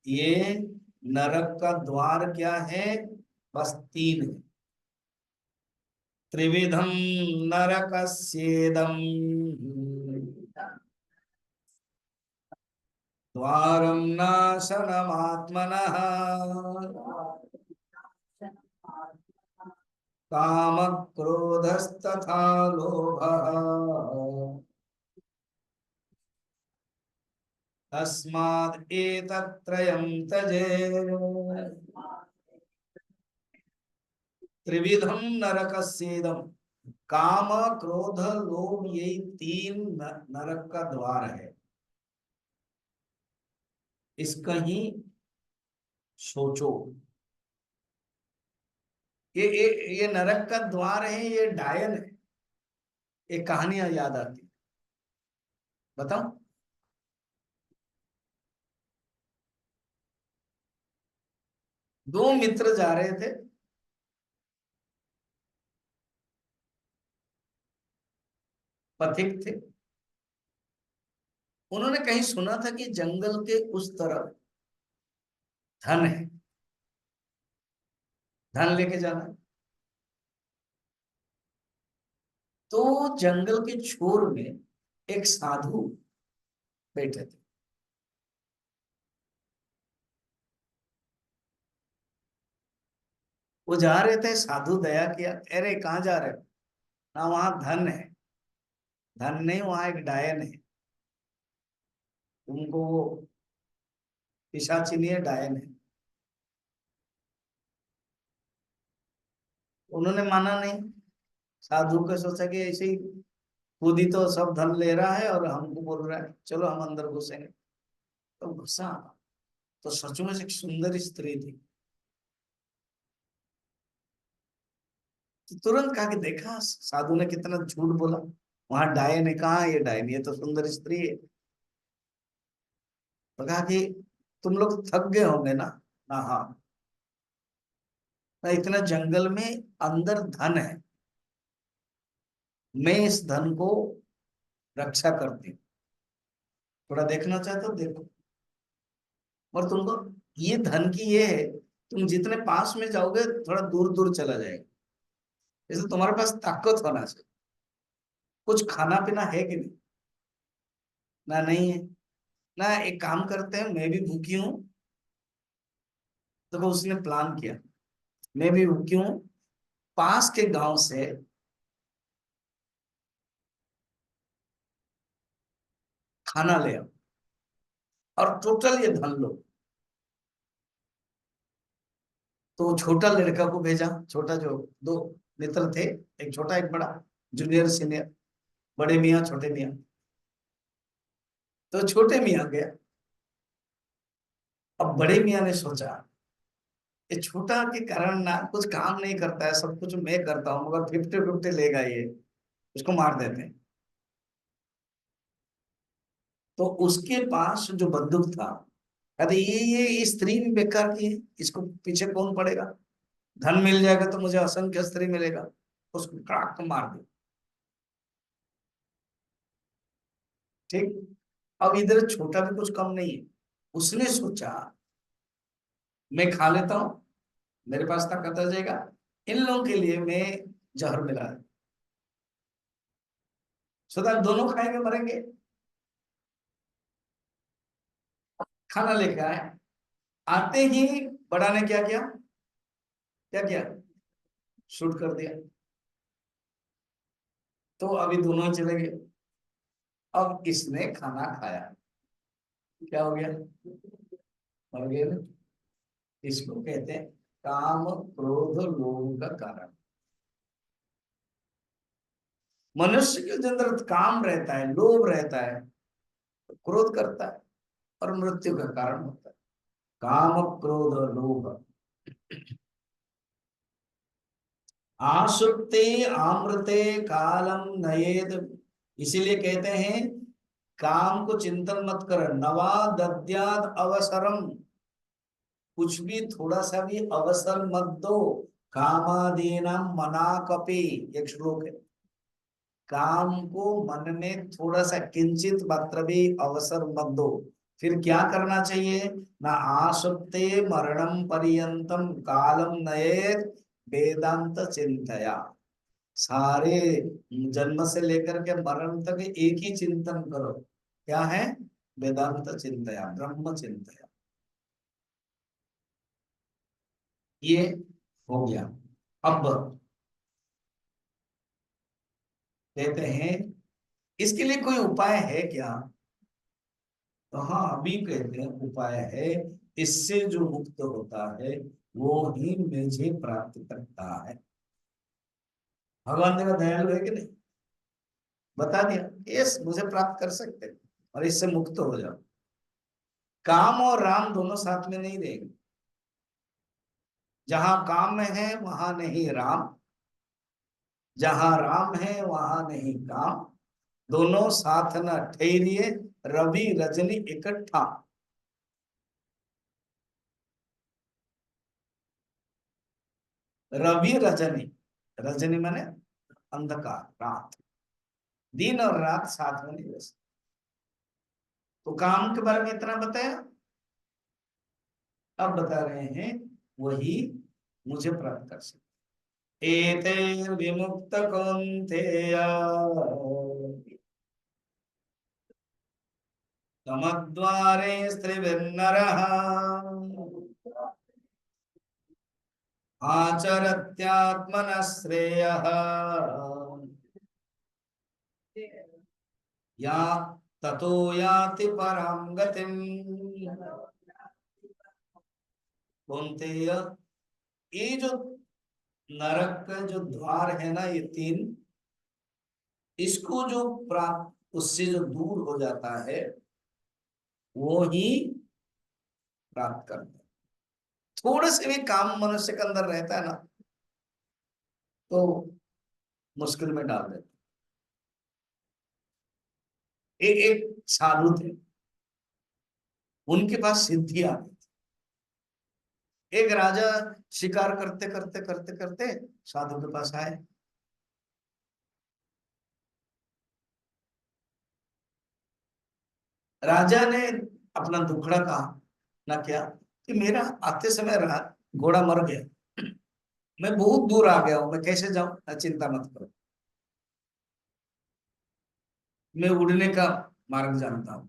ये नरक का द्वार क्या है? बस 3 है। त्रिविधम नरकस्येदम द्वारम नाशनमात्मनः काम क्रोधस्तथा लोभः तस्माद् एतत्त्रयं त्यजेत्। त्रिविधम नरकस्येदम, काम क्रोध लोभ, यही 3 नरक का द्वार है। इसका ही सोचो। ये नरक का द्वार है, ये डायन है। एक कहानियां याद आती, बताओ। दो मित्र जा रहे थे, पथिक थे। उन्होंने कहीं सुना था कि जंगल के उस तरफ धन है, धन लेके जाना है। तो जंगल के छोर में एक साधु बैठे थे। वो जा रहे थे, साधु दया किया, अरे कहाँ जा रहे हो? ना वहां धन है। धन नहीं, वहां एक डायन है, तुमको वो पिशाचिनी नहीं है, डायन है। उन्होंने माना नहीं। साधु को सोचा कि ऐसे ही खुद ही तो सब धन ले रहा है और हमको बोल रहा है, चलो हम अंदर घुसेंगे। तो घुसा, तो सच में एक सुंदर स्त्री थी। तो तुरंत कहा कि देखा साधु ने कितना झूठ बोला, वहां डायन है, कहाँ है ये डायन, ये तो सुंदर स्त्री है। तो कहा कि तुम लोग थक गए होंगे ना। ना, हाँ, ना, इतना जंगल में अंदर धन है, मैं इस धन को रक्षा करती हूँ, थोड़ा देखना चाहते हो देखो। और तुमको ये धन की ये है, तुम जितने पास में जाओगे थोड़ा दूर दूर चला जाएगा। जैसे तुम्हारे पास ताकत होना चाहिए। कुछ खाना पीना है कि नहीं? ना, नहीं है। ना, एक काम करते हैं, मैं भी भूखी हूँ। तो उसने प्लान किया, मैं भी भूखी हूँ, पास के गांव से खाना ले आओ और टोटल ये धन लो। तो छोटा लड़का को भेजा, छोटा जो दो मित्र थे, एक छोटा एक बड़ा, जूनियर सीनियर, बड़े मियाँ छोटे मियाँ। तो छोटे मियाँ गया। अब बड़े मियाँ ने सोचा, ये छोटा के कारण ना कुछ काम नहीं करता है, सब कुछ मैं करता हूँ, मगर 50-50 लेगा ये, उसको मार देते हैं। तो उसके पास जो बंदूक था, कहते ये स्त्री भी बेकार की है, इसको पीछे कौन पड़ेगा, धन मिल जाएगा तो मुझे असंख्य स्त्री मिलेगा। उसको कड़ाक मार दे। ठीक। अब इधर छोटा भी कुछ कम नहीं है, उसने सोचा मैं खा लेता हूं, मेरे पास ताकत आ जाएगा, इन लोगों के लिए मैं जहर मिला दूं। सोचा दोनों खाएंगे मरेंगे। खाना लेके आए, आते ही बड़ा ने क्या किया, क्या किया, शूट कर दिया। तो अभी दोनों ही चले गए। अब इसने खाना खाया, क्या हो गया, मर गए ना। इसको कहते हैं काम क्रोध लोभ का कारण। मनुष्य के अंदर काम रहता है, लोभ रहता है, तो क्रोध करता है और मृत्यु का कारण होता है। काम क्रोध लोभ। आसुप्ते आमृते कालम नयेद। इसीलिए कहते हैं काम को चिंतन मत कर, नवा दद्याद अवसरम, कुछ भी थोड़ा सा भी अवसर मत दो। कामादीना मना कपि, एक श्लोक है, काम को मन में थोड़ा सा किंचित मात्र भी अवसर मत दो। फिर क्या करना चाहिए, ना आसुप्ते मरणम पर्यंतम कालम नयेत वेदांत चिंतया। सारे जन्म से लेकर के मरण तक एक ही चिंतन करो, क्या है, वेदांत चिंतया, ब्रह्म चिंतया। ये हो गया। अब कहते हैं इसके लिए कोई उपाय है क्या? तो हाँ, अभी कहते हैं उपाय है, इससे जो मुक्त होता है वो ही मुझे प्राप्त करता है। भगवान देखो दयालु है कि नहीं, बता दिया, ये मुझे प्राप्त कर सकते हैं और इससे मुक्त हो जाओ। काम और राम दोनों साथ में नहीं रहेंगे। जहां काम है वहां नहीं राम, जहां राम है वहां नहीं काम, दोनों साथ न ठहरिए, रवि रजनी इकट्ठा। रवि रजनी, रजनी माने अंधकार, रात। दिन और रात साथ में नहीं रह सकते। तो काम के बारे में इतना बताया, अब बता रहे हैं वही मुझे प्राप्त कर सकते। एते विमुक्त कौन्तेय तमद्वारे स्त्रिभिर्नरः आचरत्यात्मनः श्रेयः या ततो याति परां गतिम्। कौन्तेय, ये जो नरक का जो द्वार है ना, ये तीन, इसको जो प्राप्त, उससे जो दूर हो जाता है वो ही प्राप्त करता है। थोड़े से भी काम मनुष्य के अंदर रहता है ना, तो मुश्किल में डाल देता। एक एक साधु थे, उनके पास सिद्धि आ गई थी। एक राजा शिकार करते करते करते करते साधु के पास आए। राजा ने अपना दुखड़ा कहा, ना क्या कि मेरा आते समय घोड़ा मर गया, मैं बहुत दूर आ गया हूं, मैं कैसे जाऊं? ना, चिंता मत करो, मैं उड़ने का मार्ग जानता हूं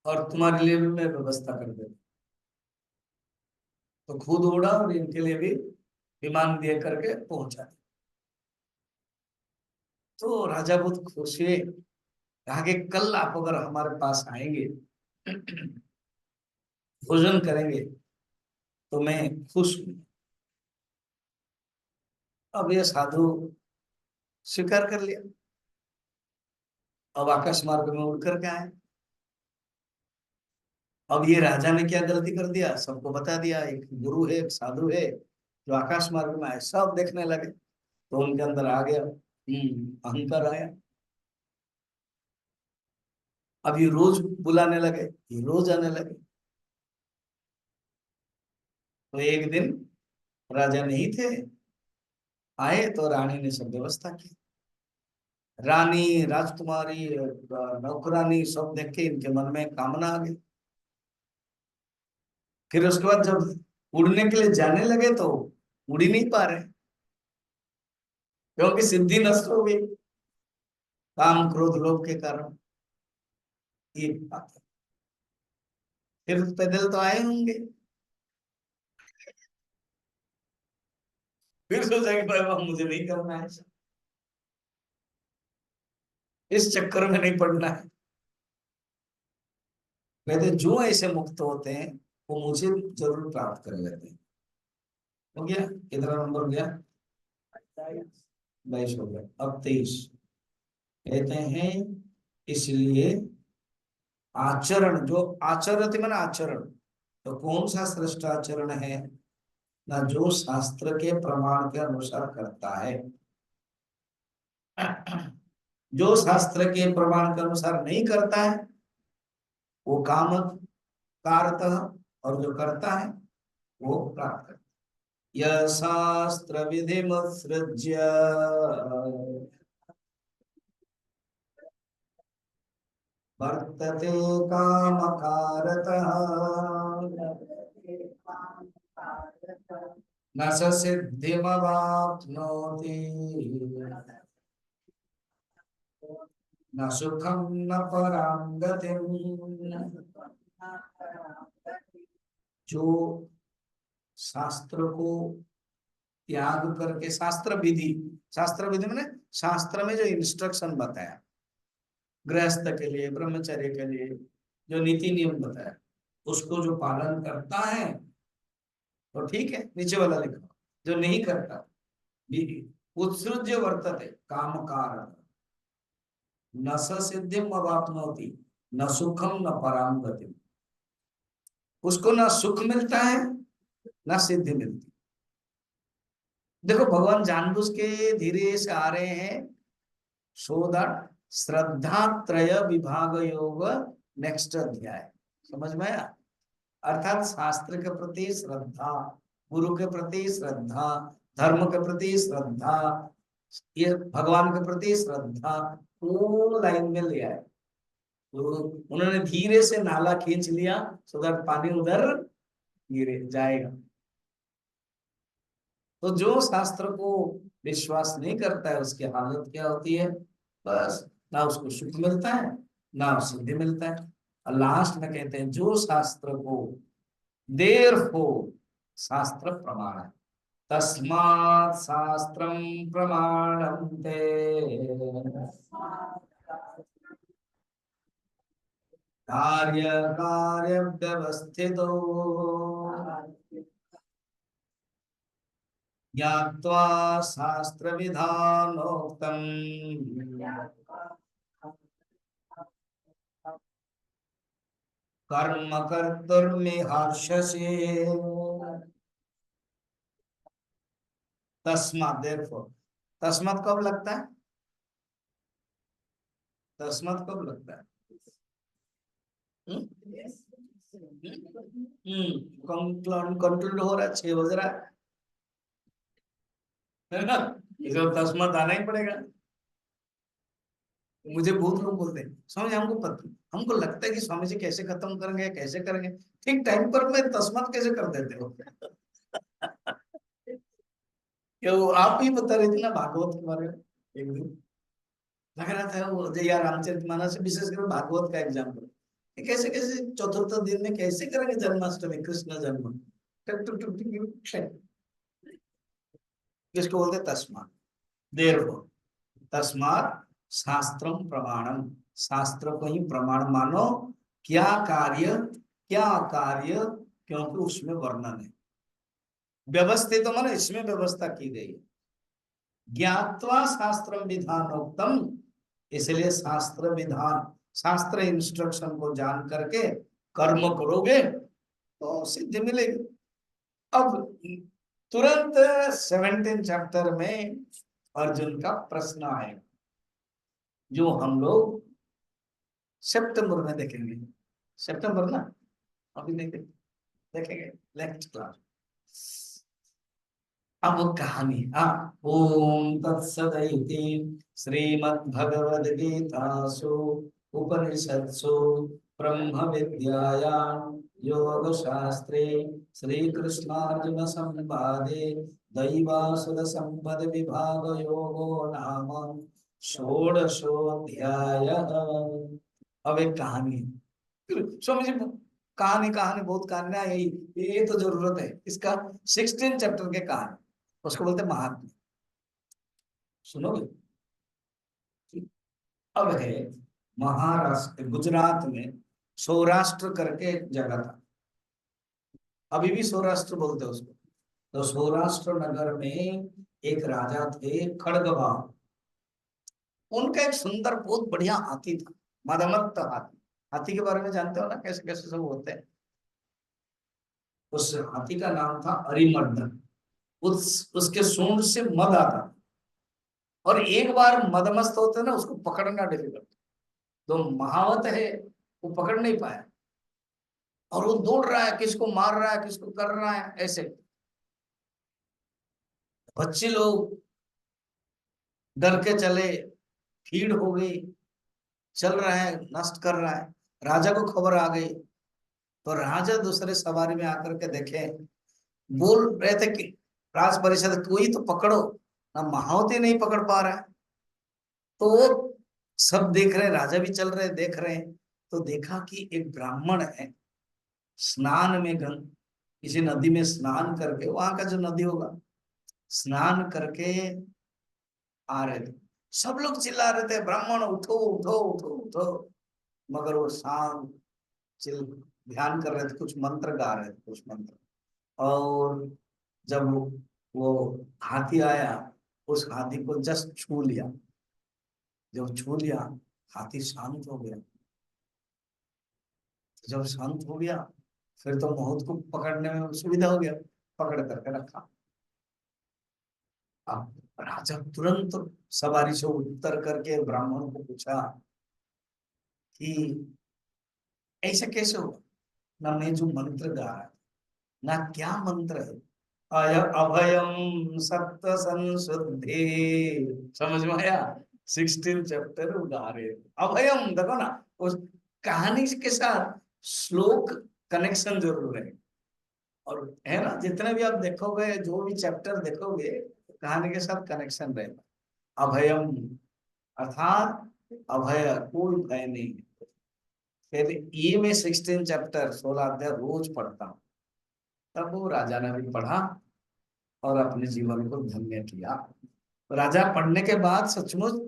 और तुम्हारे लिए भी मैं व्यवस्था कर देता। तो खुद उड़ा और इनके लिए भी विमान दे करके पहुंचा। तो राजा बहुत खुश हुए, कहा कि कल आप अगर हमारे पास आएंगे, भोजन करेंगे, तो मैं खुश हूं। अब ये साधु स्वीकार कर लिया। अब आकाश मार्ग में उड़ करके आए। अब ये राजा ने क्या गलती कर दिया, सबको बता दिया, एक गुरु है, एक साधु है जो आकाश मार्ग में आए। सब देखने लगे, तो उनके अंदर आ गया अहंकार आया। अब ये रोज बुलाने लगे, ये रोज आने लगे। तो एक दिन राजा नहीं थे, आए तो रानी ने सब व्यवस्था की। रानी, राजकुमारी, नौकरानी सब देख के इनके मन में कामना आ गई। फिर उसके बाद जब उड़ने के लिए जाने लगे तो उड़ ही नहीं पा रहे, क्योंकि सिद्धि नष्ट हो गई काम क्रोध लोभ के कारण। ये बात है। फिर पैदल तो आए होंगे, फिर सोचा कि भाई अब मुझे नहीं करना है, इस चक्कर में नहीं पड़ना है। कहते जो ऐसे मुक्त होते हैं वो मुझे जरूर प्राप्त कर लेते हैं। हो गया, कितना नंबर गया? 22 हो गया, अब 23। कहते हैं इसलिए आचरण, जो आचरति मन आचरण, तो कौन सा श्रेष्ठ आचरण है ना, जो शास्त्र के प्रमाण के अनुसार करता है। जो शास्त्र के प्रमाण के अनुसार नहीं करता है वो काम कारतः, और जो करता है वो प्राप्त करता है। यह शास्त्र विधि मुत्सृज्य वर्तते काम कारतः न स सिद्धिमवाप्नोति न सुखम न परां गतिम्। जो शास्त्र को त्याग करके, शास्त्र विधि मैंने शास्त्र में जो इंस्ट्रक्शन बताया, गृहस्थ के लिए, ब्रह्मचर्य के लिए जो नीति नियम बताया, उसको जो पालन करता है तो ठीक है, नीचे वाला लिखा। जो नहीं करता, उत्सृज्य वर्तते काम कारण न स सिद्धिम अवाप्नोति न सुखम न परां गतिम्। उसको ना सुख मिलता है ना सिद्धि मिलती। देखो भगवान जानबूझ के धीरे से आ रहे हैं, सो दैट श्रद्धा त्रय विभाग योग, नेक्स्ट अध्याय समझ में आया। अर्थात शास्त्र के प्रति श्रद्धा, गुरु के प्रति श्रद्धा, धर्म के प्रति श्रद्धा, ये भगवान के प्रति श्रद्धा, वो लाइन में ले आए। तो उन्होंने धीरे से नाला खींच लिया, सो दैट पानी उधर गिरे जाएगा। तो जो शास्त्र को विश्वास नहीं करता है उसकी हालत क्या होती है? बस ना उसको सुख मिलता है ना सिद्धि मिलता है। और लास्ट में कहते हैं जो शास्त्र को देर हो, शास्त्र प्रमाण है। तस्मात् शास्त्रम प्रमाणम ते कार्य कार्य व्यवस्थितो ज्ञात्वा शास्त्र विधानोक्तम कर्म कर्तुर्मिहार्षसे। तस्मात् देखो, तस्मात् कब लगता है? तस्मात् कब लगता है? कंक्लूड हो रहा है, 6 बज रहा है ना? इसे तस्मात् आना ही पड़ेगा। मुझे बहुत लोग बोलते हैं स्वामी जी हमको पता, हमको लगता है कि स्वामी जी कैसे खत्म करेंगे कैसे करेंगे, ठीक टाइम पर मैं तस्मात् कैसे कर देते हो? क्यों आप ही बता रहे थे ना भागवत के बारे में एक दिन, लग रहा था वो जया रामचरितमानस से विशेषकर भागवत का एग्जाम्पल, कैसे कैसे चतुर्थ दिन में कैसे करेंगे जन्माष्टमी कृष्ण जन्म, टक टक टक टक टक। किसको बोलते? तस्मात्, देर हो। तस्मात् शास्त्रम प्रमाणम, शास्त्र को ही प्रमाण मानो। क्या कार्य, क्या कार्य, क्योंकि उसमें वर्णन है। व्यवस्थित तो मानो इसमें व्यवस्था की गई है। ज्ञात्वा शास्त्र विधानोक्तम, इसलिए शास्त्र विधान, शास्त्र इंस्ट्रक्शन को जान करके कर्म करोगे तो सिद्धि मिलेगी। अब तुरंत 17 चैप्टर में अर्जुन का प्रश्न आएगा जो हम लोग सितंबर में देखेंगे। सितंबर ना, अभी नहीं देखेंगे नेक्स्ट क्लास। अब वो कहानी, हाँ। ओम तत्सदिति श्रीमद्भगवद गीतासु उपनिषत्सु ब्रह्म विद्यायां योग शास्त्रे श्री कृष्णार्जुन संवादे दैवासुर संपद विभाग योगो नाम षोडशोऽध्यायः। अब एक कहानी है। स्वामी जी कहानी कहानी बहुत कहानियां, यही ये तो जरूरत है इसका। 16 चैप्टर के कहानी, उसको बोलते हैं महात्मा। सुनोगे? अब है महाराष्ट्र, गुजरात में सौराष्ट्र करके एक जगह था, अभी भी सौराष्ट्र बोलते हैं उसको। तो सौराष्ट्र नगर में एक राजा थे खड़गवाह। उनका एक सुंदर बहुत बढ़िया हाथी था, मदमत्त हाथी। हाथी के बारे में जानते हो ना, कैसे कैसे सब होते हैं। उस हाथी का नाम था अरिमर्दन। उसके सूंड से मद आता, और एक बार मदमस्त होते ना उसको पकड़ना डिफिकल्ट। तो महावत है, वो पकड़ नहीं पाया, और वो दौड़ रहा है, किसको मार रहा है किसको कर रहा है ऐसे। बच्चे लोग डर के चले, भीड़ हो गई, चल रहा है नष्ट कर रहा है। राजा को खबर आ गई, तो राजा दूसरे सवारी में आकर के देखे, बोल रहे थे कि राज परिषद कोई तो पकड़ो ना, महावती नहीं पकड़ पा रहा है। तो वो सब देख रहे, राजा भी चल रहे देख रहे हैं। तो देखा कि एक ब्राह्मण है, स्नान में किसी नदी में स्नान करके, वहां का जो नदी होगा, स्नान करके आ रहे थे। सब लोग चिल्ला रहे थे ब्राह्मण उठो उठो उठो उठो, मगर वो शांत चिल ध्यान कर रहे थे, कुछ मंत्र गा रहे थे कुछ मंत्र। और जब वो हाथी आया, उस हाथी को जस्ट छू लिया। जब छू लिया, हाथी शांत हो गया। जब शांत हो गया, फिर तो मौत को पकड़ने में सुविधा हो गया, पकड़ करके रखा। अब राजा तुरंत सवारी से उतर करके ब्राह्मण को पूछा कि ऐसा कैसे हुआ, ना मैं जो मंत्र गा रहा था, ना क्या मंत्र है, अभयम सत्य संशुद्धि। समझ में आया? 16 चैप्टर उगा रहे। अभयम देखो ना, उस कहानी के साथ श्लोक कनेक्शन जरूर है। और है ना, जितने भी आप देखोगे, जो भी चैप्टर देखोगे, कहानी के साथ कनेक्शन रहेगा। अभयम अर्थात अभय, कोई भय नहीं। फिर ये मैं 16 चैप्टर 16 अध्याय रोज पढ़ता हूँ। तब वो राजा ने भी पढ़ा और अपने जीवन को धन्य किया। राजा पढ़ने के बाद सचमुच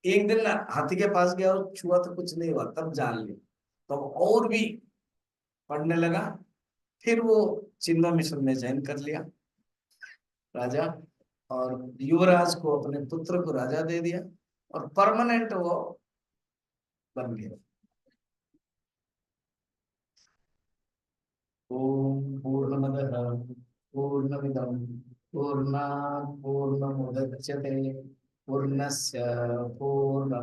एक दिन हाथी के पास गया और छुआ तो कुछ नहीं हुआ, तब जान लिया। तो और भी पढ़ने लगा। फिर वो चिन्मय मिशन में ज्वाइन कर लिया राजा, और युवराज को, अपने पुत्र को राजा दे दिया, और परमानेंट वो बन गया। ओम पूर्णमदः पूर्णमिदं पूर्णात् पूर्णमुदच्यते पूर्णस्य पूर्ण